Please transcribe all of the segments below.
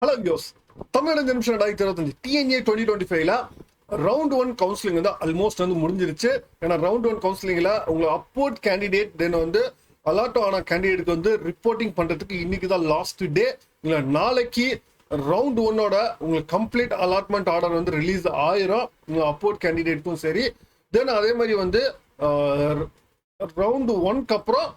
Hello யோஸ் தமிழ் நிமிஷம் 2025 DNA 2025ல round one counselling வந்து ஆல்மோஸ்ட் வந்து முடிஞ்சிருச்சு. ஏன்னா ரவுண்ட் ஒன் கவுன்சிலிங்ல உங்களுக்கு அப்போர்ட் கேண்டிடேட் தென் வந்து அலாட் ஆன கேண்டிடேட்க்கு வந்து ரிப்போர்ட்டிங் பண்றதுக்கு இன்னைக்கு தான் லாஸ்ட் டே. இல்லை நாளைக்கு ரவுண்ட் ஒன்னோட உங்களுக்கு கம்ப்ளீட் அலாட்மெண்ட் ஆர்டர் வந்து ரிலீஸ் ஆயிரும் அப்போர்ட் கேண்டிடேட்க்கும் சரி. தென் அதே மாதிரி வந்து ரவுண்ட் ஒன்க்கு அப்புறம்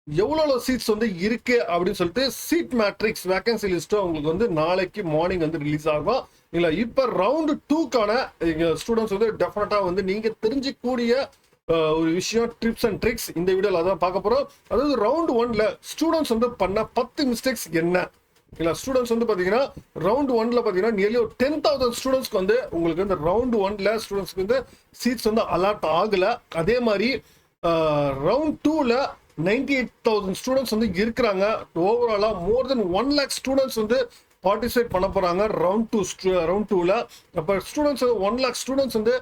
எவ்வளோ சீட்ஸ் வந்து இருக்கு அப்படின்னு சொல்லிட்டு சீட் மேட்ரிக்ஸ் வேகன்சி லிஸ்ட்டும் உங்களுக்கு வந்து நாளைக்கு மார்னிங் வந்து ரிலீஸ் ஆகும். இல்லை இப்போ ரவுண்டு டூக்கான ஸ்டூடெண்ட்ஸ் வந்து டெஃபினட்டா வந்து நீங்க தெரிஞ்சிக்கூடிய ஒரு விஷயம் டிப்ஸ் அண்ட் ட்ரிக்ஸ் இந்த வீடியோவில் அதான் பார்க்க போறோம். அதாவது ரவுண்ட் ஒன்ல ஸ்டூடெண்ட்ஸ் வந்து பண்ண 10 மிஸ்டேக்ஸ் என்ன. இல்லை ஸ்டூடெண்ட்ஸ் வந்து பார்த்தீங்கன்னா ரவுண்ட் ஒன்ல பார்த்தீங்கன்னா நியர்லி ஒரு 10,000 ஸ்டூடெண்ட்ஸ்க்கு வந்து உங்களுக்கு வந்து ரவுண்ட் ஒன்ல ஸ்டூடெண்ட்ஸ்க்கு வந்து சீட்ஸ் வந்து அலாட் ஆகல. அதே மாதிரி ரவுண்ட் டூல 98,000 ஸ்டூடெண்ட்ஸ் வந்து இருக்கிறாங்க. ஓவராலா மோர் தென் 1 lakh ஸ்டூடெண்ட்ஸ் வந்து பார்ட்டிசிபேட் பண்ண போறாங்க ரவுண்ட் டூல. அப்ப ஸ்டூடெண்ட்ஸ் 1 lakh ஸ்டூடெண்ட்ஸ் வந்து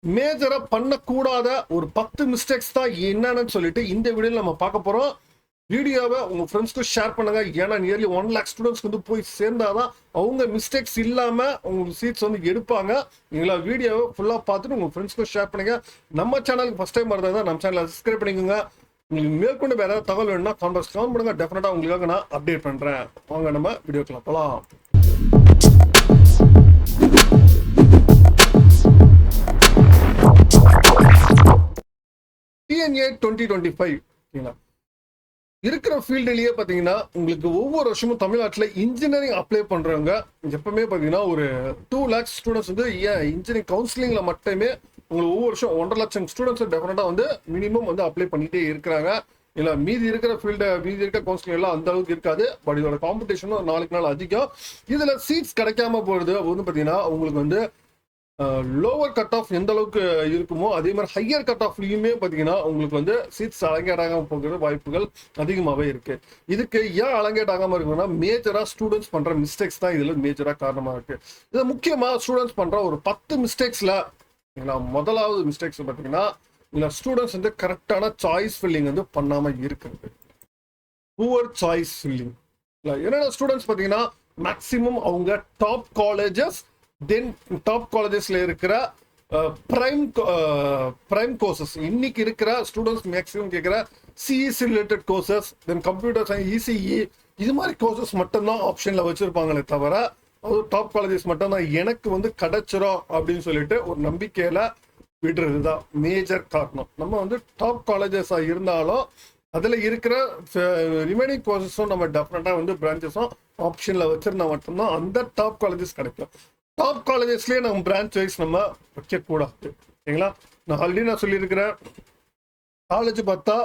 மேஜரா பண்ணக்கூடாத ஒரு 10 மிஸ்டேக்ஸ் தான் என்னன்னு சொல்லிட்டு இந்த வீடியோல நம்ம பார்க்க போறோம். வீடியோவை உங்க ஃப்ரெண்ட்ஸ்க்கு ஷேர் பண்ணுங்க. ஏன்னா நியர்லி 1 lakh ஸ்டூடெண்ட்ஸ்க்கு வந்து போய் சேர்ந்தாதான் அவங்க மிஸ்டேக்ஸ் இல்லாம உங்களுக்கு சீட்ஸ் வந்து எடுப்பாங்க. நீங்களா வீடியோவை ஃபுல்லா பார்த்துட்டு உங்க ஃப்ரெண்ட்ஸ்க்கு ஷேர் பண்ணுங்க. நம்ம சேனலுக்கு ஃபர்ஸ்ட் டைம் வரதா நம்ம சேனலை சப்ஸ்கிரைப் பண்ணிக்கோங்க. உங்களுக்கு மேற்கொண்டு வேற ஏதாவது தகவல் வேணும்னா கான்டாக்ட் பண்ணுங்க. டெஃபினட்டா உங்களுக்காக நான் அப்டேட் பண்றேன். வாங்க நம்ம வீடியோக்குள்ள போலாம். டிஎன்ஏ 2025 இருக்கிற ஃபீல்டுலயே பாத்தீங்கன்னா உங்களுக்கு ஒவ்வொரு வருஷமும் தமிழ்நாட்டில் இன்ஜினியரிங் அப்ளை பண்றவங்க எப்பவுமே பாத்தீங்கன்னா ஒரு 2 lakhs ஸ்டூடெண்ட்ஸ் வந்து இன்ஜினியரிங் கவுன்சிலிங்ல மட்டுமே உங்களுக்கு ஒவ்வொரு வருஷம் 1.5 லட்சம் ஸ்டூடெண்ட்ஸ் டெஃபினட்டா வந்து மினிமம் வந்து அப்ளை பண்ணிட்டே இருக்கிறாங்க. இல்ல மீதி இருக்கிற மீதி இருக்கிற கவுன்சிலிங் எல்லாம் அந்த அளவுக்கு இருக்காது. பட் இதோட காம்படிஷனும் நாளுக்கு நாள் அதிகம். இதுல சீட்ஸ் கிடைக்காம போறது வந்து பாத்தீங்கன்னா உங்களுக்கு வந்து லோவர் கட் ஆஃப் எந்த அளவுக்கு இருக்குமோ அதே மாதிரி ஹையர் கட் ஆஃப்லயுமே பார்த்தீங்கன்னா உங்களுக்கு வந்து சீட்ஸ் அலங்கேட் ஆகாம போகிற வாய்ப்புகள் அதிகமாகவே இருக்கு. இதுக்கு ஏன் அலங்கேட் ஆகாம இருக்குன்னா மேஜரா ஸ்டூடெண்ட்ஸ் பண்ற மிஸ்டேக்ஸ் தான் இதுல மேஜரா காரணமா இருக்கு. இது முக்கியமா ஸ்டூடெண்ட்ஸ் பண்ற ஒரு 10 மிஸ்டேக்ஸ்ல முதலாவது மிஸ்டேக்ஸ் பார்த்தீங்கன்னா ஸ்டூடெண்ட்ஸ் வந்து கரெக்டான சாய்ஸ் ஃபில்லிங் வந்து பண்ணாம இருக்கிறது. Poor choice filling. என்னென்ன ஸ்டூடெண்ட்ஸ் பார்த்தீங்கன்னா மேக்சிமம் அவங்க டாப் காலேஜஸ் தென் டாப் காலேஜஸ்ல இருக்கிற பிரைம் கோர்சஸ் இன்னைக்கு இருக்கிற ஸ்டூடெண்ட்ஸ் மேக்ஸிமம் கேட்கிற சிஇசி ரிலேட்டட் கோர்சஸ் தென் கம்ப்யூட்டர் சயின்ஸ் இசிஇ இது மாதிரி கோர்சஸ் மட்டும்தான் ஆப்ஷன்ல வச்சிருப்பாங்களே தவிர அது டாப் காலேஜஸ் மட்டும்தான் எனக்கு வந்து கிடைச்சிரும் அப்படின்னு சொல்லிட்டு ஒரு நம்பிக்கையில விடுறதுதான் மேஜர் காரணம். நம்ம வந்து டாப் காலேஜஸா இருந்தாலும் அதுல இருக்கிற ரிமைனிங் கோர்சஸும் நம்ம டெஃபினட்டா வந்து பிரான்ச்சஸும் ஆப்ஷன்ல வச்சிருந்தா மட்டும்தான் அந்த டாப் காலேஜஸ் கிடைக்கும். டாப் காலேஜஸ்லயே நம்ம பிரான்ச் வைஸ் நம்ம வைக்கக்கூடாது. ஓகேங்களா? நான் ஆல்ரெடி சொல்லியிருக்கிறேன், காலேஜ் பார்த்தா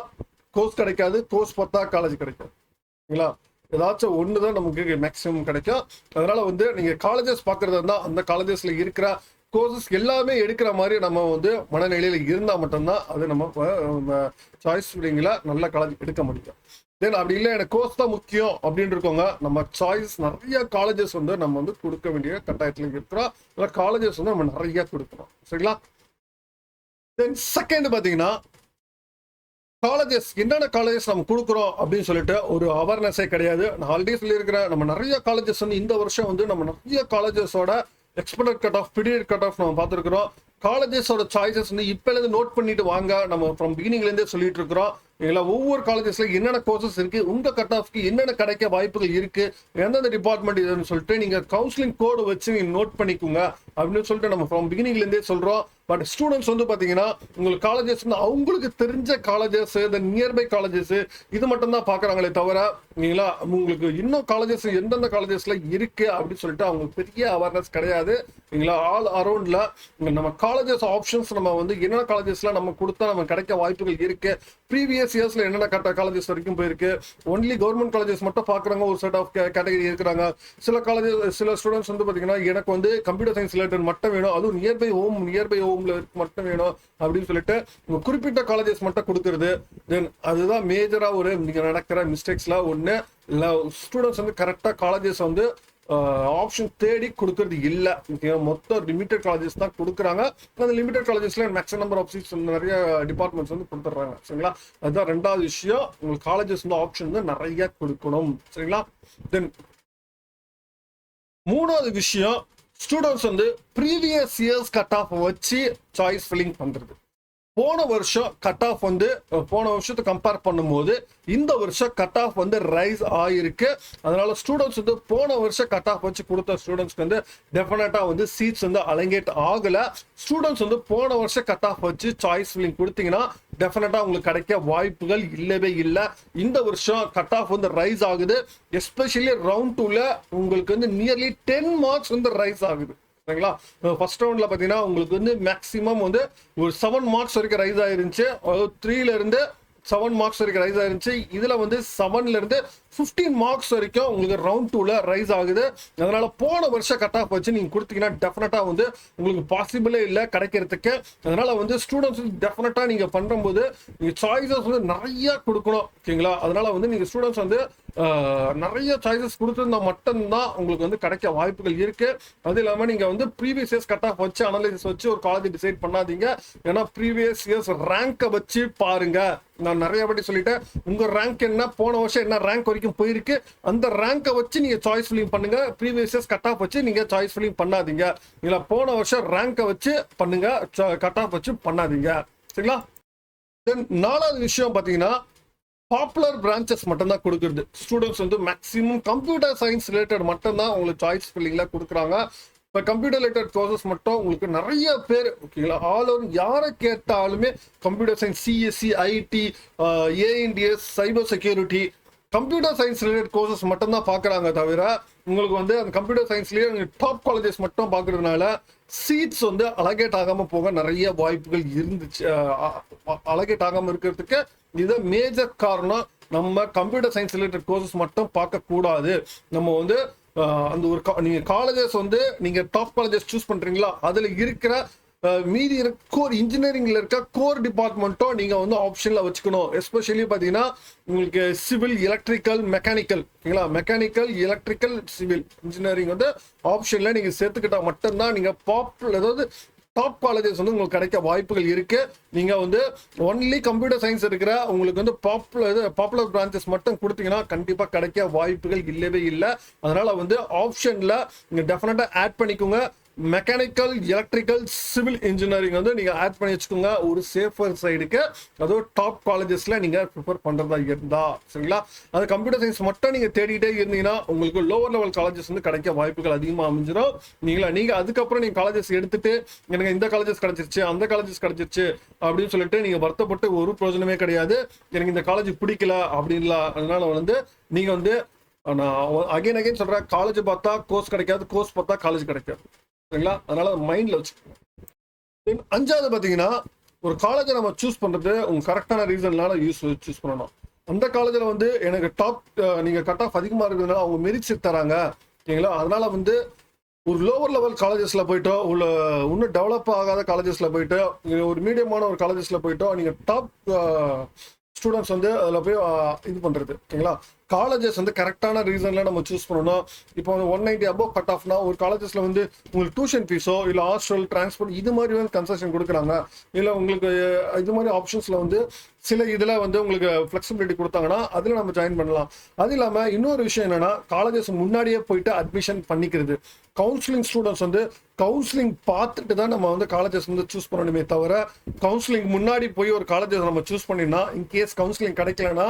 கோர்ஸ் கிடைக்காது, கோர்ஸ் பார்த்தா காலேஜ் கிடைக்கும். ஓகேங்களா? ஏதாச்சும் ஒண்ணுதான் நமக்கு மேக்சிமம் கிடைக்கும். அதனால வந்து நீங்க காலேஜஸ் பாக்குறதா இருந்தா அந்த காலேஜஸ்ல இருக்கிற கோர்சஸ் எல்லாமே எடுக்கிற மாதிரி நம்ம வந்து மனநிலையில இருந்தா மட்டும்தான் அது நம்ம சாய்ஸ் ஃபில்லிங்ல நல்ல காலேஜ் எடுக்க முடியும். தென் அப்படி இல்லை எனக்கு கோர்ஸ் தான் முக்கியம் அப்படின்னு இருக்கோங்க, நம்ம சாய்ஸ் நிறைய காலேஜஸ் வந்து நம்ம வந்து கொடுக்க வேண்டிய கட்டாயத்துல இருக்கிறோம். இல்லை காலேஜஸ் வந்து நம்ம நிறைய கொடுக்கணும். சரிங்களா? தென் செகண்ட் பாத்தீங்கன்னா காலேஜஸ் என்னென்ன காலேஜஸ் நம்ம கொடுக்குறோம் அப்படின்னு சொல்லிட்டு ஒரு அவேர்னஸே கிடையாது. நான் ஆல்ரெடி சொல்லியிருக்கிறேன், நம்ம நிறைய காலேஜஸ் வந்து இந்த வருஷம் வந்து நம்ம நிறைய காலேஜஸோட expected cut off period cut off நம்ம பார்த்துருக்கிறோம். காலேஜஸோட சாய்ஸஸ் வந்து இப்போலேருந்து நோட் பண்ணிட்டு வாங்க. நம்ம ஃப்ரம் பிகினிங்லேருந்தே சொல்லிட்டு இருக்கிறோம். இல்லை ஒவ்வொரு காலேஜஸ்ல என்னென்ன கோர்சஸ் இருக்கு, உங்க கட் ஆஃப்க்கு என்னென்ன கிடைக்க வாய்ப்புகள் இருக்கு, எந்தெந்த டிபார்ட்மெண்ட் இதுன்னு சொல்லிட்டு நீங்க கவுன்சிலிங் கோடு வச்சு நீங்க நோட் பண்ணிக்கோங்க அப்படின்னு சொல்லிட்டு நம்ம ஃப்ரம் பிகினிங்லேருந்தே சொல்றோம். பட் ஸ்டூடெண்ட்ஸ் வந்து பாத்தீங்கன்னா உங்களுக்கு காலேஜஸ் வந்து அவங்களுக்கு தெரிஞ்ச காலேஜஸ் இந்த நியர்பை காலேஜஸ் இது மட்டும் தான் பாக்குறாங்களே தவிர நீங்களா உங்களுக்கு இன்னும் காலேஜஸ் எந்தெந்த காலேஜஸ்ல இருக்கு அப்படின்னு சொல்லிட்டு அவங்களுக்கு பெரிய அவேர்னஸ் கிடையாது. நீங்களா ஆல் அரௌண்ட்ல நம்ம காலேஜஸ் ஆப்ஷன்ஸ் நம்ம வந்து என்னென்ன காலேஜஸ்ல நம்ம கொடுத்தா நம்ம கிடைக்க வாய்ப்புகள் இருக்கு. ப்ரீவியஸ் இயர்ஸ்ல என்னென்ன காலேஜஸ் வரைக்கும் போயிருக்கு. ஒன்லி கவர்மெண்ட் காலேஜஸ் மட்டும் பாக்குறாங்க, ஒரு செட் ஆஃப் கேட்டகரி இருக்கிறாங்க. சில காலேஜஸ் சில ஸ்டூடெண்ட்ஸ் வந்து பாத்தீங்கன்னா எனக்கு வந்து கம்ப்யூட்டர் சயின்ஸ் ரிலேட்டட் மட்டும் வேணும், அதுவும் நியர்பை ஹோம்ல மட்டும் வேணும் அப்படின்னு சொல்லிட்டு குறிப்பிட்ட காலேஜஸ் மட்டும் கொடுக்கறது. தென் அதுதான் மேஜரா ஒரு நீங்க நடக்கிற மிஸ்டேக்ஸ்ல ஒண்ணு. இல்ல ஸ்டூடெண்ட்ஸ் வந்து கரெக்டா காலேஜஸ் வந்து ஆப்ஷன் தேடி கொடுக்கறது இல்ல. மொத்தம் லிமிடெட் காலேஜஸ் தான் கொடுக்குறாங்க. அந்த லிமிடெட் காலேஜஸ்ல மேக்ஸிமம் நம்பர் ஆஃப் சீட்ஸ் நிறைய டிபார்ட்மெண்ட்ஸ் வந்து கொடுத்துட்றாங்க. சரிங்களா? அதுதான் ரெண்டாவது விஷயம். உங்களுக்கு காலேஜஸ் வந்து ஆப்ஷன் வந்து நிறைய கொடுக்கணும். சரிங்களா? தென் மூணாவது விஷயம், ஸ்டூடெண்ட்ஸ் வந்து ப்ரீவியஸ் இயர்ஸ் கட் ஆஃப் வச்சு சாய்ஸ் ஃபில்லிங் பண்றது. போன வருஷம் கட் ஆஃப் வந்து போன வருஷத்தை கம்பேர் பண்ணும்போது இந்த வருஷம் கட் ஆஃப் வந்து ரைஸ் ஆயிருக்கு. அதனால ஸ்டூடெண்ட்ஸ் வந்து போன வருஷம் கட் ஆஃப் வச்சு கொடுத்த ஸ்டூடெண்ட்ஸ்க்கு வந்து டெஃபினட்டா வந்து சீட்ஸ் வந்து அலங்கேட் ஆகல. ஸ்டூடெண்ட்ஸ் வந்து போன வருஷம் கட் ஆஃப் வச்சு சாய்ஸ் ஃபில்லிங் கொடுத்தீங்கன்னா டெஃபினட்டா உங்களுக்கு கிடைக்க வாய்ப்புகள் இல்லவே இல்லை. இந்த வருஷம் கட் ஆஃப் வந்து ரைஸ் ஆகுது. எஸ்பெஷலி ரவுண்ட் 2ல உங்களுக்கு வந்து நியர்லி 10 மார்க்ஸ் வந்து ரைஸ் ஆகுது. சரிங்களா? ஃபர்ஸ்ட் ரவுண்ட்ல பாத்தீங்கன்னா உங்களுக்கு வந்து மேக்ஸிமம் வந்து ஒரு 7 மார்க்ஸ் வரைக்கும் ரைஸ் ஆயிருந்துச்சு. 3ல இருந்து 7 மார்க்ஸ் வரைக்கும் ரைஸ் ஆயிருந்துச்சு. இதுல வந்து 7ல இருந்து 15 மார்க்ஸ் வரைக்கும் உங்களுக்கு ரவுண்ட் 2ல ரைஸ் ஆகுது. அதனால போன வருஷம் கட் ஆஃப் வச்சு நீங்க கொடுத்தீங்கன்னா டெஃபினட்டா வந்து உங்களுக்கு பாசிபிளே இல்லை கிடைக்கிறதுக்கு. அதனால வந்து ஸ்டூடெண்ட்ஸ் டெஃபினட்டா நீங்க பண்ணும்போது நீங்க சாய்ஸஸ் வந்து நிறைய கொடுக்கணும். ஓகேங்களா? அதனால வந்து நீங்க ஸ்டூடெண்ட்ஸ் வந்து நிறைய சாய்ஸஸ் கொடுத்துருந்தா மட்டும்தான் உங்களுக்கு வந்து கிடைக்க வாய்ப்புகள் இருக்கு. அது இல்லாம நீங்க வந்து ப்ரீவியஸ் இயர்ஸ் கட் ஆஃப் வச்சு அனலைசிஸ் வச்சு ஒரு காலேஜ் டிசைட் பண்ணாதீங்க. ஏன்னா ப்ரீவியஸ் இயர்ஸ் ரேங்கை வச்சு பாருங்க. நான் நிறைய வாட்டி சொல்லிட்டேன், உங்க ரேங்க் என்ன, போன வருஷம் என்ன ரேங்க் வரைக்கும் போயிருக்கு, அந்த ரேங்கை வச்சு நீங்க சாய்ஸ் ஃபில்லிங் பண்ணுங்க. ப்ரீவியஸ் இயர்ஸ் கட் ஆஃப் வச்சு நீங்க சாய்ஸ் ஃபில்லிங் பண்ணாதீங்க. இல்ல போன வருஷம் ரேங்கை வச்சு பண்ணுங்க, கட் ஆஃப் வச்சு பண்ணாதீங்க. சரிங்களா? தென் நாலாவது விஷயம் பாத்தீங்கன்னா, பாப்புலர் பிரான்ச்சஸ் மட்டும் தான் கொடுக்குறது. ஸ்டூடெண்ட்ஸ் வந்து மேக்ஸிமம் கம்ப்யூட்டர் சயின்ஸ் ரிலேட்டட் மட்டும் தான் உங்களுக்கு சாய்ஸ் ஃபில்லிங்ல கொடுக்குறாங்க. இப்போ கம்ப்யூட்டர் ரிலேட்டட் கோர்சஸ் மட்டும் உங்களுக்கு நிறைய பேர், ஓகேங்களா, ஆல் ஓவர் யாரை கேட்டாலுமே computer science, CSC, IT, ANDS, cyber security, computer science related courses மட்டும் தான் பார்க்குறாங்க. தவிர உங்களுக்கு வந்து அந்த கம்ப்யூட்டர் சயின்ஸ்லேயே டாப் காலேஜஸ் மட்டும் பார்க்கறதுனால சீட்ஸ் வந்து அலகேட் ஆகாம போக நிறைய வாய்ப்புகள் இருந்துச்சு. அலகேட் ஆகாம இருக்கிறதுக்கு இது மேஜர் காரணம். நம்ம கம்ப்யூட்டர் சயின்ஸ் ரிலேட்டட் கோர்சஸ் மட்டும் பார்க்க கூடாது. நம்ம வந்து அந்த ஒரு நீங்க காலேஜஸ் வந்து நீங்க டாப் காலேஜஸ் சூஸ் பண்றீங்களா, அதுல இருக்கிற மீதி கோர் இன்ஜினியரிங்ல இருக்க கோர் டிபார்ட்மெண்ட்டும் நீங்க வந்து ஆப்ஷன்ல வச்சுக்கணும். எஸ்பெஷலி பாத்தீங்கன்னா உங்களுக்கு சிவில், எலக்ட்ரிக்கல், மெக்கானிக்கல், ஓகேங்களா, மெக்கானிக்கல், எலக்ட்ரிக்கல், சிவில் இன்ஜினியரிங் வந்து ஆப்ஷன்ல நீங்க சேர்த்துக்கிட்டா மட்டும்தான் நீங்க அதாவது டாப் காலேஜஸ் வந்து உங்களுக்கு கிடைக்க வாய்ப்புகள் இருக்கு. நீங்க வந்து ஒன்லி கம்ப்யூட்டர் சயின்ஸ் இருக்கிற உங்களுக்கு வந்து பாப்புலர் பிரான்ச்சஸ் மட்டும் கொடுத்தீங்கன்னா கண்டிப்பா கிடைக்க வாய்ப்புகள் இல்லவே இல்லை. அதனால வந்து ஆப்ஷன்ல நீங்க டெஃபினட்டா ஆட் பண்ணிக்கோங்க. மெக்கானிக்கல், எலக்ட்ரிக்கல், சிவில் இன்ஜினியரிங் வந்து நீங்க ஆட் பண்ணி வச்சுக்கோங்க ஒரு சேஃபர் சைடுக்கு. அதுவும் டாப் காலேஜஸ்ல நீங்க ப்ரிஃபர் பண்றதா இருந்தா. சரிங்களா? அது கம்ப்யூட்டர் சயின்ஸ் மட்டும் நீங்க தேடிட்டே இருந்தீங்கன்னா உங்களுக்கு லோவர் லெவல் காலேஜஸ் வந்து கிடைக்க வாய்ப்புகள் அதிகமா அமைஞ்சிடும். நீங்க அதுக்கப்புறம் நீங்க காலேஜஸ் எடுத்துட்டு எனக்கு இந்த காலேஜஸ் கிடைச்சிருச்சு, அந்த காலேஜஸ் கிடைச்சிருச்சு அப்படின்னு சொல்லிட்டு நீங்க வருத்தப்பட்டு ஒரு பிரயோஜனமே கிடையாது. எனக்கு இந்த காலேஜ் பிடிக்கல அப்படின்ல. அதனால வந்து நீங்க வந்து நான் அகைன் சொல்றேன், காலேஜ் பார்த்தா கோர்ஸ் கிடைக்காது, கோர்ஸ் பார்த்தா காலேஜ் கிடைக்காது. சரிங்களா? அதனால மைண்ட்ல வச்சுக்கோங்க. அஞ்சாவது பாத்தீங்கன்னா, ஒரு காலேஜை நம்ம சூஸ் பண்றது உங்க கரெக்டான ரீசன்னால சூஸ் பண்ணணும். அந்த காலேஜ்ல வந்து எனக்கு நீங்க கட் ஆஃப் அதிகமா இருக்கிறதுனால அவங்க மெரிட் தராங்க, ஓகேங்களா. அதனால வந்து ஒரு லோவர் லெவல் காலேஜஸ்ல போயிட்டோ, இன்னும் டெவலப் ஆகாத காலேஜஸ்ல போயிட்டோ, ஒரு மீடியமான ஒரு காலேஜஸ்ல போயிட்டோ நீங்க டாப் ஸ்டூடெண்ட்ஸ் வந்து அதில் போய் இது பண்றது, ஓகேங்களா. காலேஜஸ் வந்து கரெக்டான ரீசன்ல நம்ம சூஸ் பண்ணணும். இப்போ வந்து 190 அபோவ் கட் ஆஃப்னா ஒரு காலேஜஸ்ல வந்து உங்களுக்கு டியூஷன் ஃபீஸோ இல்லை ஹாஸ்டல், டிரான்ஸ்போர்ட் இது மாதிரி வந்து கன்செஷன் கொடுக்குறாங்க. இல்லை உங்களுக்கு இது மாதிரி ஆப்ஷன்ஸ்ல வந்து சில இதில் வந்து உங்களுக்கு ஃப்ளெக்சிபிலிட்டி கொடுத்தாங்கன்னா அதில் நம்ம ஜாயின் பண்ணலாம். அது இல்லாமல் இன்னொரு விஷயம் என்னன்னா, காலேஜஸ் முன்னாடியே போயிட்டு அட்மிஷன் பண்ணிக்கிறது. கவுன்சிலிங் ஸ்டூடெண்ட்ஸ் வந்து கவுன்சிலிங் பார்த்துட்டு தான் நம்ம வந்து காலேஜஸ் வந்து சூஸ் பண்ணணுமே தவிர, கவுன்சிலிங் முன்னாடி போய் ஒரு காலேஜஸ் நம்ம சூஸ் பண்ணினா இன்கேஸ் கவுன்சிலிங் கிடைக்கலன்னா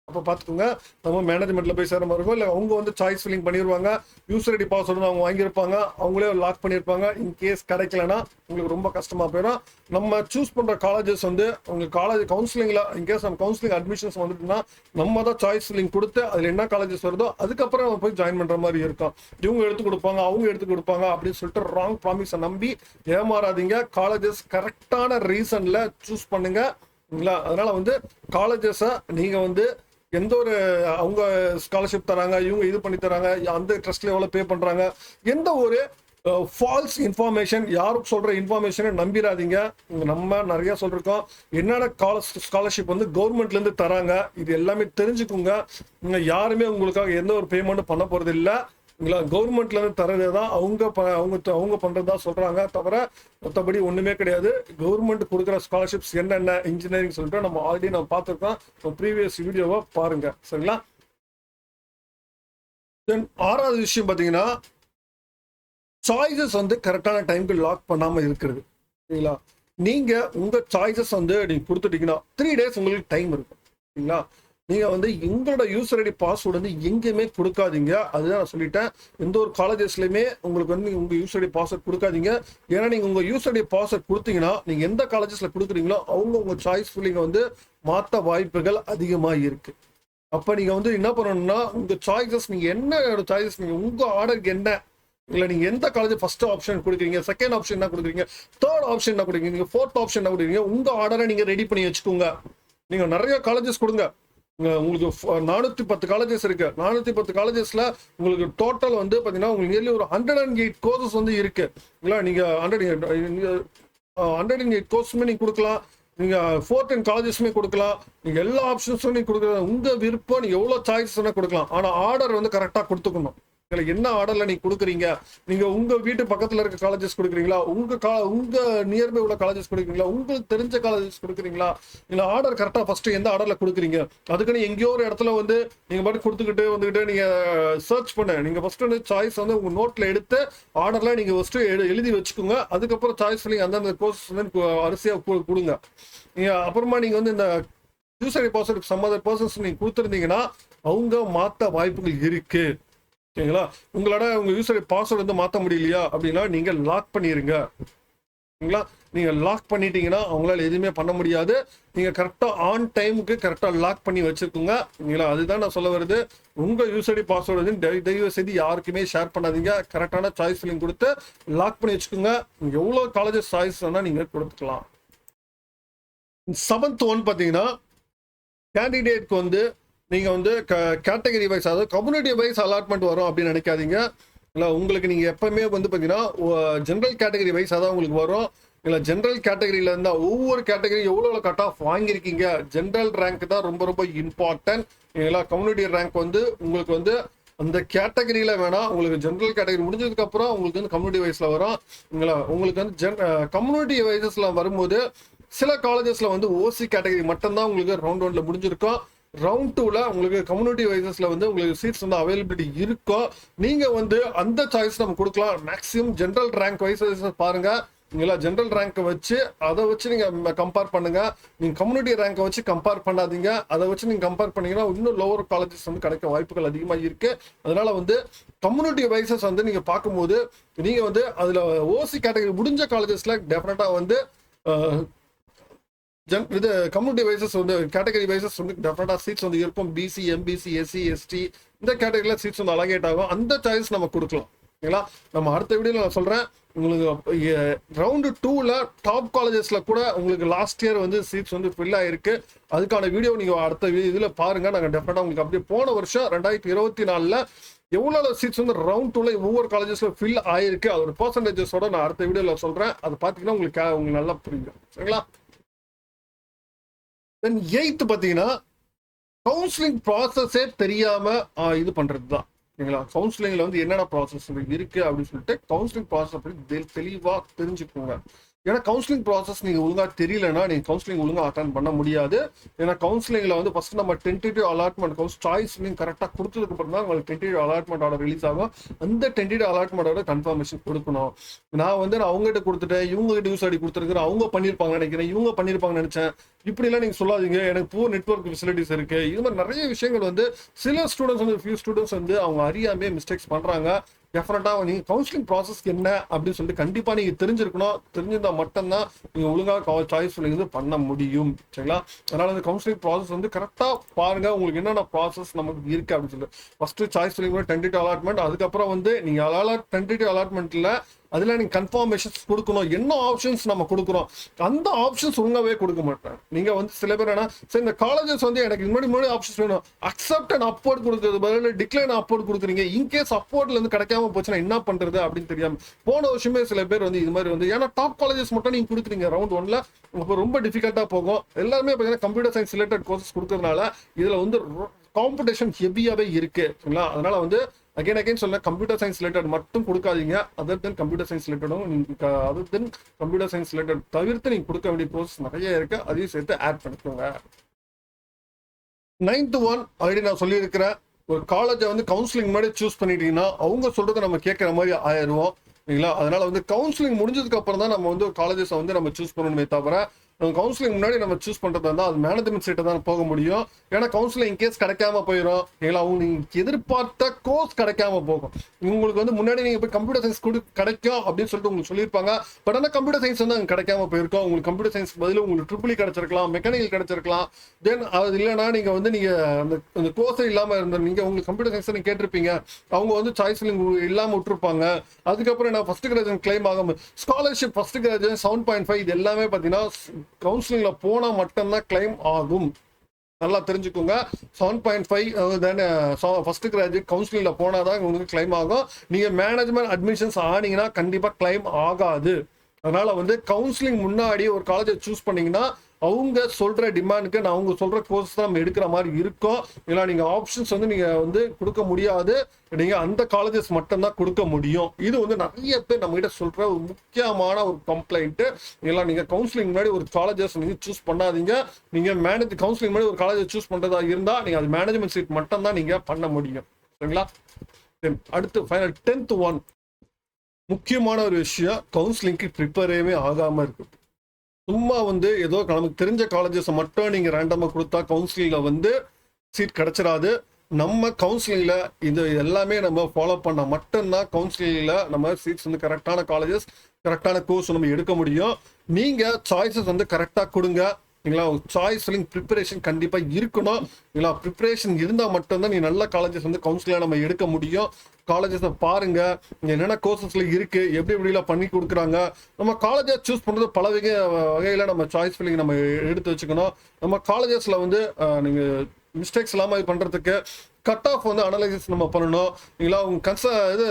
அப்போ பார்த்துக்கோங்க, நம்ம மேனேஜ்மெண்ட்ல போய் சேர மாதிரி இருக்கும். இல்லை அவங்க வந்து சாய்ஸ் ஃபில்லிங் பண்ணிடுவாங்க, யூசர் ஐடி பாஸ்வேர்டு அவங்க வாங்கியிருப்பாங்க, அவங்களே லாக் பண்ணியிருப்பாங்க. இன்கேஸ் கிடைக்கலன்னா உங்களுக்கு ரொம்ப கஷ்டமா போயிடும். நம்ம சூஸ் பண்ற காலேஜஸ் வந்து உங்களுக்கு காலேஜ் கவுன்சிலிங்ல இன்கேஸ் நம்ம கவுன்சிலிங் அட்மிஷன்ஸ் வந்துட்டுன்னா நம்ம தான் சாய்ஸ் ஃபில்லிங் கொடுத்து அதில் என்ன காலேஜஸ் வருதோ அதுக்கப்புறம் நம்ம போய் ஜாயின் பண்ற மாதிரி இருக்கும். இவங்க எடுத்து கொடுப்பாங்க, அவங்க எடுத்து கொடுப்பாங்க அப்படின்னு சொல்லிட்டு ராங் ப்ராமிஸை நம்பி ஏமாறாதீங்க. காலேஜஸ் கரெக்டான ரீசன்ல சூஸ் பண்ணுங்க. அதனால வந்து காலேஜஸை நீங்க வந்து எந்த ஒரு அவங்க ஸ்காலர்ஷிப் தராங்க, இவங்க இது பண்ணி தராங்க, அந்த ட்ரஸ்ட்ல எவ்வளவு பே பண்றாங்க, எந்த ஒரு ஃபால்ஸ் இன்ஃபர்மேஷன், யாரும் சொல்ற இன்ஃபர்மேஷனை நம்பிடாதீங்க. நம்ம நிறைய சொல்லிருக்கோம், என்னென்ன ஸ்காலர்ஷிப் வந்து கவர்மெண்ட்ல இருந்து தராங்க இது எல்லாமே தெரிஞ்சுக்குங்க. யாருமே உங்களுக்காக எந்த ஒரு பேமெண்ட் பண்ண போறது இல்லை. கவர்மெண்ட்ல இருந்து தரது தான் அவங்க பண்றதா சொல்றாங்க தவிர மற்றபடி ஒண்ணுமே கிடையாது. கவர்மெண்ட் கொடுக்குற ஸ்காலர்ஷிப்ஸ் என்னென்ன இன்ஜினியரிங் சொல்லிட்டு நம்ம ஆல்ரெடி நம்ம பார்த்துருக்கோம். ப்ரீவியஸ் வீடியோவை பாருங்க. சரிங்களா? தென் ஆறாவது விஷயம் பார்த்தீங்கன்னா சாய்ஸஸ் வந்து கரெக்டான டைமுக்கு லாக் பண்ணாமல் இருக்கிறது. சரிங்களா? நீங்கள் உங்கள் சாய்ஸஸ் வந்து நீங்கள் கொடுத்துட்டீங்கன்னா 3 days உங்களுக்கு டைம் இருக்கும். சரிங்களா? நீங்கள் வந்து உங்களோட யூசர் ஐடி பாஸ்வேர்டு வந்து எங்கேயுமே கொடுக்காதீங்க. அதுதான் நான் சொல்லிட்டேன். எந்த ஒரு காலேஜஸ்லையுமே உங்களுக்கு வந்து உங்கள் யூசர் ஐடி பாஸ்வேர்ட் கொடுக்காதீங்க. ஏன்னா நீங்கள் உங்கள் யூசர் ஐடி பாஸ்வேர்ட் கொடுத்தீங்கன்னா நீங்கள் எந்த காலேஜஸில் கொடுக்குறீங்களோ அவங்க உங்கள் சாய்ஸ் ஃபுல்லிங்க வந்து மாற்ற வாய்ப்புகள் அதிகமாக இருக்குது. அப்போ நீங்கள் வந்து என்ன பண்ணணும்னா உங்கள் சாய்ஸஸ் நீங்கள் என்ன சாய்ஸஸ் நீங்கள் உங்கள் ஆர்டருக்கு என்ன இல்லை நீங்கள் எந்த காலேஜ் ஃபர்ஸ்ட் ஆப்ஷன் கொடுக்குறீங்க, செகண்ட் ஆப்ஷன் என்ன கொடுக்குறீங்க, தேர்ட் ஆப்ஷன் என்ன கொடுக்குறீங்க, நீங்கள் ஃபோர்த் ஆப்ஷன் என்ன கொடுக்குறீங்க, உங்கள் ஆர்டரை நீங்கள் ரெடி பண்ணி வச்சுக்கோங்க. நீங்கள் நிறைய காலேஜஸ் கொடுங்க. உங்களுக்கு 410 காலேஜஸ் இருக்கு. 410 காலேஜஸ்ல உங்களுக்கு டோட்டல் வந்து பார்த்தீங்கன்னா உங்களுக்கு நியர்லி ஒரு 108 கோர்சஸ் வந்து இருக்கு. இல்லை நீங்கள் 108 கோர்ஸுமே நீங்கள் கொடுக்கலாம். நீங்கள் 410 காலேஜஸ்மே கொடுக்கலாம். நீங்கள் எல்லா ஆப்ஷன்ஸும் நீங்கள் கொடுக்கலாம். உங்கள் விருப்பம் நீங்கள் எவ்வளோ சாய்ஸ் கொடுக்கலாம். ஆனால் ஆர்டர் வந்து கரெக்டாக கொடுத்துக்கணும். என்ன ஆர்டர்ல நீங்க கொடுக்குறீங்க, நீங்க உங்க வீட்டு பக்கத்துல இருக்க காலேஜஸ் கொடுக்குறீங்களா, உங்க நியர்பை உள்ள காலேஜஸ் கொடுக்குறீங்களா, உங்களுக்கு தெரிஞ்ச காலேஜஸ் கொடுக்குறீங்களா, இல்ல ஆர்டர் கரெக்டா ஃபர்ஸ்ட் எந்த ஆர்டர்ல கொடுக்குறீங்க. அதுக்குன்னு எங்கேயோ ஒரு இடத்துல வந்து நீங்க பாட்டு கொடுத்துக்கிட்டு நீங்க சர்ச் பண்ண நீங்க ஃபர்ஸ்ட் வந்து சாய்ஸ் வந்து உங்க நோட்ல எடுத்து ஆர்டர்ல நீங்க ஃபர்ஸ்ட் எழுதி வச்சுக்கோங்க. அதுக்கப்புறம் சாய்ஸ் பண்ணி அந்தந்த கோர்ஸ் வந்து அரிசியா கொடுங்க. நீங்க அப்புறமா நீங்க வந்து இந்த user password some other persons நீங்க கொடுத்துருந்தீங்கன்னா அவங்க மாத்த வாய்ப்புகள் இருக்கு. சரிங்களா? உங்களோட உங்க யூசர் பாஸ்வேர்டு வந்து மாற்ற முடியலையா அப்படின்னா நீங்க லாக் பண்ணிருங்க. சரிங்களா? நீங்க லாக் பண்ணிட்டீங்கன்னா அவங்களால எதுவுமே பண்ண முடியாது. நீங்க கரெக்டா ஆன் டைமுக்கு கரெக்டா லாக் பண்ணி வச்சிருக்கோங்க. சரிங்களா? அதுதான் நான் சொல்ல வருது. உங்க யூசர் பாஸ்வேர்டு வந்து தயவு செய்து யாருக்குமே ஷேர் பண்ணாதீங்க. கரெக்டான சாய்ஸ் ஃபில்லிங் கொடுத்து லாக் பண்ணி வச்சுக்கோங்க. நீங்க எவ்வளவு காலேஜஸ் சாய்ஸ் வேணா நீங்க கொடுத்துக்கலாம். 7th ஒன் பார்த்தீங்கன்னா கேண்டிடேட்க்கு வந்து நீங்கள் வந்து கேட்டகரி வைஸ், அதாவது கம்யூனிட்டி வைஸ் அலாட்மெண்ட் வரும் அப்படின்னு நினைக்காதீங்க. இல்லை உங்களுக்கு நீங்கள் எப்பவுமே வந்து பார்த்தீங்கன்னா ஜென்ரல் கேட்டகரி வைஸ் அதான் உங்களுக்கு வரும். இல்லை ஜென்ரல் கேட்டகரியில் இருந்தால் ஒவ்வொரு கேட்டகரி எவ்வளோ கட் ஆஃப் வாங்கியிருக்கீங்க, ஜென்ரல் ரேங்க் தான் ரொம்ப ரொம்ப இம்பார்ட்டன்ட். இல்லைங்களா? கம்யூனிட்டி ரேங்க் வந்து உங்களுக்கு வந்து அந்த கேட்டகரியில வேணாம். உங்களுக்கு ஜென்ரல் கேட்டகரி முடிஞ்சதுக்கு அப்புறம் உங்களுக்கு வந்து கம்யூனிட்டி வைஸ்ல வரும். உங்களுக்கு வந்து கம்யூனிட்டி வைசஸ்ல வரும்போது சில காலேஜஸ்ல வந்து ஓசி கேட்டகரி மட்டும்தான் உங்களுக்கு ரவுண்ட் 1ல முடிஞ்சிருக்கும். ரவுண்ட் 2ல உங்களுக்கு கம்யூனிட்டி வைசஸ்ல வந்து உங்களுக்கு சீட்ஸ் வந்து அவைலபிலிட்டி இருக்கும். நீங்க வந்து அந்த சாய்ஸ் நம்ம கொடுக்கலாம். மேக்ஸிமம் ஜென்ரல் ரேங்க் வைசஸ் பாருங்க. நீங்களா ஜென்ரல் ரேங்கை வச்சு அதை வச்சு நீங்க கம்பேர் பண்ணுங்க. நீங்க கம்யூனிட்டி ரேங்கை வச்சு கம்பேர் பண்ணாதீங்க. அதை வச்சு நீங்க கம்பேர் பண்ணீங்கன்னா இன்னும் லோவர் காலேஜஸ் வந்து கிடைக்க வாய்ப்புகள் அதிகமாக இருக்கு. அதனால வந்து கம்யூனிட்டி வைசஸ் வந்து நீங்க பார்க்கும்போது நீங்க வந்து அதுல ஓசி கேட்டகரி முடிஞ்ச காலேஜஸ்ல டெஃபினட்டா வந்து இது கம்யூனிட்டி வைசஸ் வந்து கேட்டகரி வைசஸ் வந்து டெஃபினட்டா சீட்ஸ் வந்து இருக்கும். பிசி, எம்பிசி, எஸ்சி, எஸ்டி இந்த கேட்டகரியில சீட்ஸ் வந்து அலகேட் ஆகும். அந்த சாய்ஸ் நம்ம கொடுக்கலாம். ஓகேங்களா? நம்ம அடுத்த வீடியோல நான் சொல்றேன். உங்களுக்கு ரவுண்டு 2ல டாப் காலேஜஸ்ல கூட உங்களுக்கு லாஸ்ட் இயர் வந்து சீட்ஸ் வந்து ஃபில் ஆயிருக்கு. அதுக்கான வீடியோ நீங்க அடுத்த இதுல பாருங்க. நாங்கள் டெஃபினட்டா உங்களுக்கு அப்படியே போன வருஷம் 2024ல எவ்வளோ சீட்ஸ் வந்து ரவுண்ட் 2ல ஒவ்வொரு காலேஜஸ்ல ஃபில் ஆயிருக்கு அதோட பர்சன்டேஜஸோட நான் அடுத்த வீடியோல சொல்றேன். அதை பார்த்தீங்கன்னா உங்களுக்கு நல்லா புரியும். சரிங்களா? தென் 8th பார்த்தீங்கன்னா கவுன்சிலிங் ப்ராசஸே தெரியாம இது பண்றது தான். சரிங்களா? கவுன்சிலிங்ல வந்து என்னென்ன ப்ராசஸ் இருக்கு அப்படின்னு சொல்லிட்டு கவுன்சிலிங் ப்ராசஸ் அப்படி தெளிவா தெரிஞ்சுக்கோங்க. ஏன்னா கவுன்சிலிங் ப்ராசஸ் நீங்க ஒழுங்கா தெரியலன்னா நீங்க கவுன்சிலிங் ஒழுங்கா அட்டன் பண்ண முடியாது. ஏன்னா கவுன்சிலிங்ல வந்து ஃபர்ஸ்ட் நம்ம டென்டேட்டிவ் அலாட்மெண்ட் சாய்ஸ் நீங்க கரெக்டா கொடுத்ததுக்கு அப்புறம் தான் உங்களுக்கு டென்டேட்டிவ் அலாட்மெண்ட் ஆர்டர் ரிலீஸ் ஆகும். அந்த டென்டேட்டிவ் அலாட்மெண்டோட கன்ஃபர்மேஷன் கொடுக்கணும். நான் அவங்ககிட்ட கொடுத்துட்டேன், இவங்க கிட்ட யூஸ் ஐடி கொடுத்துருக்கேன், அவங்க பண்ணிருப்பாங்க நினைக்கிறேன், இவங்க பண்ணிருப்பாங்கன்னு நினைச்சேன். இப்படி எல்லாம் நீங்க சொல்லாதீங்க. எனக்கு பூர் நெட்வொர்க் ஃபெசிலிட்டிஸ் இருக்கு. இது மாதிரி நிறைய விஷயங்கள் வந்து சில ஸ்டூடெண்ட்ஸ் வந்து ஃபியூ ஸ்டூடெண்ட்ஸ் வந்து அவங்க அறியாமே மிஸ்டேக்ஸ் பண்றாங்க. டெஃபினட்டா நீங்க கவுன்சிலிங் ப்ராசஸ் என்ன அப்படின்னு சொல்லிட்டு கண்டிப்பா நீங்க தெரிஞ்சிருக்கணும். தெரிஞ்சிருந்தா மட்டும்தான் நீங்க ஒழுங்காக சாய்ஸ் வந்து பண்ண முடியும். சரிங்களா? அதனால அந்த கவுன்சிலிங் ப்ராசஸ் வந்து கரெக்டா பாருங்க. உங்களுக்கு என்னென்ன ப்ராசஸ் நமக்கு இருக்கு அப்படின்னு சொல்லிட்டு ஃபர்ஸ்ட் சாய்ஸ் டென்டேட்டிவ் அலாட்மெண்ட், அதுக்கப்புறம் வந்து நீங்க டென்டேட்டிவ் அலாட்மெண்ட்ல அதுல நீங்க கன்ஃபர்மேஷன்ஸ் கொடுக்கணும். என்ன ஆப்ஷன்ஸ் நம்ம கொடுக்குறோம் அந்த ஆப்ஷன்ஸ் ஒழுங்காவே கொடுக்க மாட்டேன். நீங்க வந்து சில பேர் என்ன சரி இந்த காலேஜஸ் வந்து எனக்கு முன்னாடி ஆப்ஷன்ஸ் வேணும், அக்செப்ட் அண்ட் அப்போர்ட் கொடுக்கறது பதில் டிக்ளைன் அப்போர்ட் கொடுக்குறீங்க. இன்கேஸ் அப்போர்ட்ல இருந்து கிடைக்காம போச்சுன்னா என்ன பண்றது அப்படின்னு தெரியாம போன வருஷமே சில பேர் வந்து இது மாதிரி வந்து ஏன்னா டாப் காலேஜஸ் மட்டும் நீங்க கொடுக்குறீங்க ரவுண்ட் 1ல உங்களுக்கு ரொம்ப டிஃபிகல்ட்டா போகும். எல்லாருமே பார்த்தீங்கன்னா கம்ப்யூட்டர் சயின்ஸ் ரிலேட்டட் கோர்சஸ் கொடுக்கறதுனால இதுல வந்து காம்படிஷன் ஹெவியாவே இருக்கு. அதனால வந்து அகைன் சொல்ல கம்ப்யூட்டர் சயின்ஸ் ரிலேட்டட் மட்டும் கொடுக்காதீங்க. அதர் தென் கம்ப்யூட்டர் சயின்ஸ் ரிலேட்டடும் other than computer science related தவிர்த்து நீங்க கொடுக்க வேண்டிய ப்ரோசஸ் நிறைய இருக்கு. அதையும் சேர்த்து ஆட் பண்ணிக்கோங்க. 9th ஒன் ஆல்ரெடி நான் சொல்லியிருக்கிறேன். ஒரு காலேஜை வந்து கவுன்சிலிங் முன்னாடி சூஸ் பண்ணிட்டீங்கன்னா அவங்க சொல்றதை நம்ம கேட்குற மாதிரி ஆயிடுவோம் இல்லைங்களா. அதனால வந்து கவுன்சிலிங் முடிஞ்சதுக்கு அப்புறம் தான் நம்ம வந்து காலேஜஸை வந்து நம்ம சூஸ் பண்ணணுமே தவிர கவுன்சிலிங் முன்னாடி நம்ம சூஸ் பண்றதா இருந்தால் அது மேனேஜ்மெண்ட் சீட்டை தான் போக முடியும். ஏன்னா கவுன்சிலிங் இன்கேஸ் கிடைக்காம போயிடும் இல்லைங்களா, அவங்க நீங்க எதிர்பார்த்த கோர்ஸ் கிடைக்காம போகும். உங்களுக்கு வந்து முன்னாடி நீங்க போய் கம்ப்யூட்டர் சயின்ஸ் கிடைக்கும் அப்படின்னு சொல்லிட்டு உங்களுக்கு சொல்லியிருப்பாங்க. பட் ஆனால் கம்ப்யூட்டர் சயின்ஸ் வந்து அங்கே கிடைக்காம போயிருக்கோம். உங்களுக்கு கம்ப்யூட்டர் சயின்ஸ் பதில் உங்களுக்கு ட்ரிபிள் கிடைச்சிருக்கலாம், மெக்கானிக்கல் கிடைச்சிருக்கலாம். தென் அது இல்லைன்னா நீங்க வந்து நீங்க அந்த கோர்ஸே இல்லாம இருந்த நீங்க உங்களுக்கு கம்ப்யூட்டர் சயின்ஸ் நீங்க கேட்டிருப்பீங்க, அவங்க வந்து சாய்ஸ் இல்லாம விட்டுருப்பாங்க. அதுக்கப்புறம் நான் ஃபர்ஸ்ட் கிராஜுவேஷன் கிளைம் ஆகாம ஸ்காலர்ஷிப் ஃபர்ஸ்ட் கிராஜுவேஷன் 7.5 இது எல்லாமே பார்த்தீங்கன்னா கவுன்சிலிங்ல போனா மட்டும்தான் கிளைம் ஆகும். நல்லா தெரிஞ்சுக்கோங்க. 7.5 தென் ஃபர்ஸ்ட் கிராஜுவேட் கவுன்சிலிங்ல போனாதான் உங்களுக்கு கிளைம் ஆகும். நீங்க மேனேஜ்மெண்ட் அட்மிஷன்ஸ் ஆனீங்கன்னா கண்டிப்பா கிளைம் ஆகாது. அதனால வந்து கவுன்சிலிங் முன்னாடி ஒரு காலேஜை சூஸ் பண்ணீங்கன்னா அவங்க சொல்ற டிமாண்டுக்கு நான் அவங்க சொல்ற கோர்ஸ் தான் நம்ம எடுக்கிற மாதிரி இருக்கும். இல்லை நீங்க ஆப்ஷன்ஸ் வந்து நீங்க வந்து கொடுக்க முடியாது, நீங்க அந்த காலேஜஸ் மட்டும் தான் கொடுக்க முடியும். இது வந்து நிறைய பேர் நம்ம கிட்ட சொல்ற ஒரு முக்கியமான ஒரு கம்ப்ளைண்ட். இல்லை நீங்க கவுன்சிலிங் முன்னாடி ஒரு காலேஜஸ் நீங்க சூஸ் பண்ணாதீங்க. நீங்க கவுன்சிலிங் முன்னாடி ஒரு காலேஜ் சூஸ் பண்றதா இருந்தா நீங்க அது மேனேஜ்மெண்ட் சீட் மட்டும் தான் நீங்க பண்ண முடியும். சரிங்களா. அடுத்து ஃபைனல் 10th ஒன் முக்கியமான ஒரு விஷயம், கவுன்சிலிங்க்கு ப்ரிப்பேரே ஆகாம இருக்கு. சும்மா வந்து ஏதோ நமக்கு தெரிஞ்ச காலேஜஸ் மட்டும் நீங்க ரேண்டமா கொடுத்தா கவுன்சிலிங்ல வந்து சீட் கிடைச்சிடாது. நம்ம கவுன்சிலிங்ல இது எல்லாமே நம்ம ஃபாலோ பண்ண மட்டும்தான் கவுன்சிலிங்ல நம்ம சீட்ஸ் வந்து கரெக்டான காலேஜஸ் கரெக்டான கோர்ஸ் நம்ம எடுக்க முடியும். நீங்க சாய்ஸஸ் வந்து கரெக்டா கொடுங்க. சாய்ஸ் ஃபில்லிங் ப்ரிப்பரேஷன் கண்டிப்பா இருக்கணும். ப்ரிப்பரேஷன் இருந்தா மட்டும்தான் நீ நல்ல காலேஜஸ் வந்து கவுன்சிலிங்கா நம்ம எடுக்க முடியும். காலேஜஸை பாருங்க, என்னென்ன கோர்சஸ்ல இருக்கு, எப்படி எப்படிலாம் பண்ணி கொடுக்குறாங்க. நம்ம காலேஜை சூஸ் பண்றது பல வகையில நம்ம சாய்ஸ் ஃபில்லிங் நம்ம எடுத்து வச்சுக்கணும். நம்ம காலேஜஸ்ல வந்து நீங்க மிஸ்டேக்ஸ் இல்லாமல் இது பண்றதுக்கு கட் ஆஃப் வந்து அனலைசிஸ் நம்ம பண்ணணும். இல்லைங்களா, அவங்க இது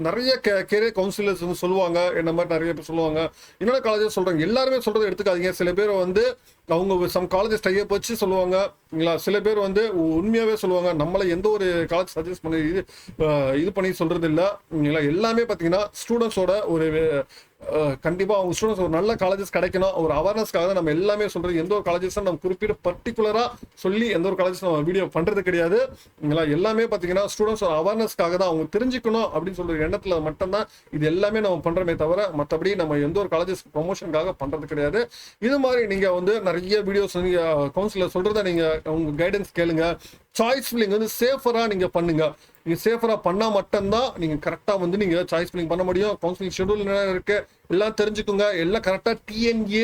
நிறைய கேரியர் கவுன்சிலர்ஸ் வந்து சொல்லுவாங்க, என்ன மாதிரி நிறைய பேர் சொல்லுவாங்க. என்னென்ன காலேஜஸ் சொல்றாங்க எல்லாருமே சொல்றதை எடுத்துக்காதீங்க. சில பேர் வந்து அவங்க சம் காலேஜஸ் டைப் வச்சு சொல்லுவாங்க. சில பேர் வந்து உண்மையாவே சொல்லுவாங்க. நம்மள எந்த ஒரு காலேஜ் சஜஸ்ட் பண்ணி இது பண்ணி சொல்றது இல்லை. எல்லாமே பார்த்தீங்கன்னா ஸ்டூடெண்ட்ஸோட ஒரு கண்டிப்பா அவங்க ஸ்டூடெண்ட்ஸ் ஒரு நல்ல காலேஜஸ் கிடைக்கணும் ஒரு அவேர்னஸ்க்காக நம்ம எல்லாமே சொல்றது. எந்த ஒரு காலேஜஸ் நம்ம குறிப்பிட்ட பர்டிகுலரா சொல்லி எந்த ஒரு காலேஜஸ் நம்ம வீடியோ பண்றது கிடையாது. எல்லாமே பாத்தீங்கன்னா ஸ்டூடெண்ட்ஸ் அவேர்னஸ்க்காக தான், அவங்க தெரிஞ்சுக்கணும் அப்படின்னு சொல்ற எண்ணத்துல மட்டும்தான் இது எல்லாமே நம்ம பண்றோமே தவிர மற்றபடி நம்ம எந்த ஒரு காலேஜஸ் ப்ரொமோஷனுக்காக பண்றது கிடையாது. இது மாதிரி நீங்க வந்து நிறைய வீடியோஸ் நீங்க கவுன்சிலர் சொல்றத நீங்க உங்க கைடன்ஸ் கேளுங்க. சாய்ஸ் ஃபில்லிங் வந்து சேஃபரா நீங்க பண்ணுங்க. நீங்க சேஃபரா பண்ணா மட்டும்தான் நீங்க கரெக்டா வந்து நீங்க சாய்ஸ் ஃபில்லிங் பண்ண முடியும். கவுன்சிலிங் ஷெட்யூல் என்ன இருக்கு எல்லாம் தெரிஞ்சுக்கோங்க. எல்லாம் கரெக்டா TNA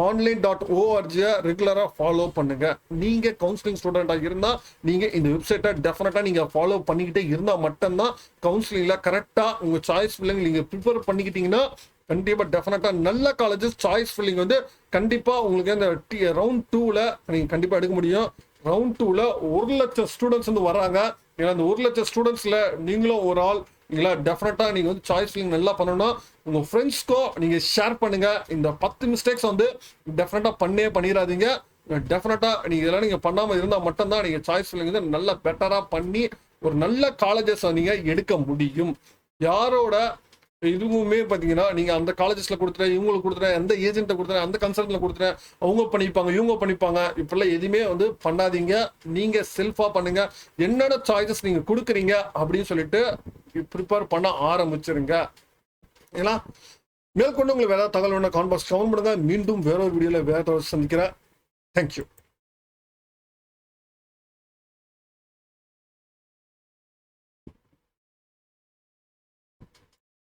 online.org ரெகுலரா ஃபாலோ பண்ணுங்க. நீங்க கவுன்சிலிங் ஸ்டூடெண்டா இருந்தா நீங்க இந்த வெப்சைட்டை டெஃபினட்டா நீங்க ஃபாலோ பண்ணிக்கிட்டே இருந்தா மட்டும்தான் கவுன்சிலிங்ல கரெக்டா உங்க சாய்ஸ் ஃபில்லிங் நீங்க ப்ரிப்பேர் பண்ணிக்கிட்டீங்கன்னா கண்டிப்பா டெஃபினட்டா நல்ல காலேஜஸ் சாய்ஸ் ஃபில்லிங் வந்து கண்டிப்பா உங்களுக்கு இந்த ரவுண்ட் 2ல நீங்க கண்டிப்பா எடுக்க முடியும். ரவுண்ட் 2ல 1 லட்சம் ஸ்டூடெண்ட்ஸ் வந்து வர்றாங்க. ஏன்னா அந்த 1 லட்சம் ஸ்டூடெண்ட்ஸ்ல நீங்களும் ஒரு ஆள். டெஃபினட்டா நீங்க வந்து சாய்ஸ் ஃபில்லிங் நல்லா பண்ணணும். உங்க ஃப்ரெண்ட்ஸ்க்கும் நீங்க ஷேர் பண்ணுங்க. இந்த 10 மிஸ்டேக்ஸ் வந்து டெஃபினட்டா பண்ணிடாதீங்க. டெஃபினட்டா நீங்க இதெல்லாம் நீங்க பண்ணாம இருந்தா மட்டும்தான் நீங்க சாய்ஸ் ஃபில்லிங் வந்து நல்லா பெட்டரா பண்ணி ஒரு நல்ல காலேஜஸ் நீங்க எடுக்க முடியும். யாரோட இதுவுமே பாத்தீங்கன்னா நீங்க அந்த காலேஜஸ்ல கொடுத்துற இவங்களுக்கு கொடுத்துற எந்த ஏஜென்ட்டை கொடுத்துற அந்த கன்சல்ட்ல கொடுத்துற அவங்க பண்ணிப்பாங்க இவங்க பண்ணிப்பாங்க இப்பெல்லாம் எதுவுமே வந்து பண்ணாதீங்க. நீங்க செல்ஃபா பண்ணுங்க. என்னென்ன சாய்ஸஸ் நீங்க கொடுக்குறீங்க அப்படின்னு சொல்லிட்டு ப்ரிப்பேர் பண்ண ஆரம்பிச்சிருங்க. ஏன்னா மேற்கொண்டு உங்களுக்கு வேற தகவல் வேணா கான்பாக்ஸ் கமெண்ட் பண்ணுங்க. மீண்டும் வேற ஒரு வீடியோல வேற சந்திக்கிறேன். தேங்க்யூ.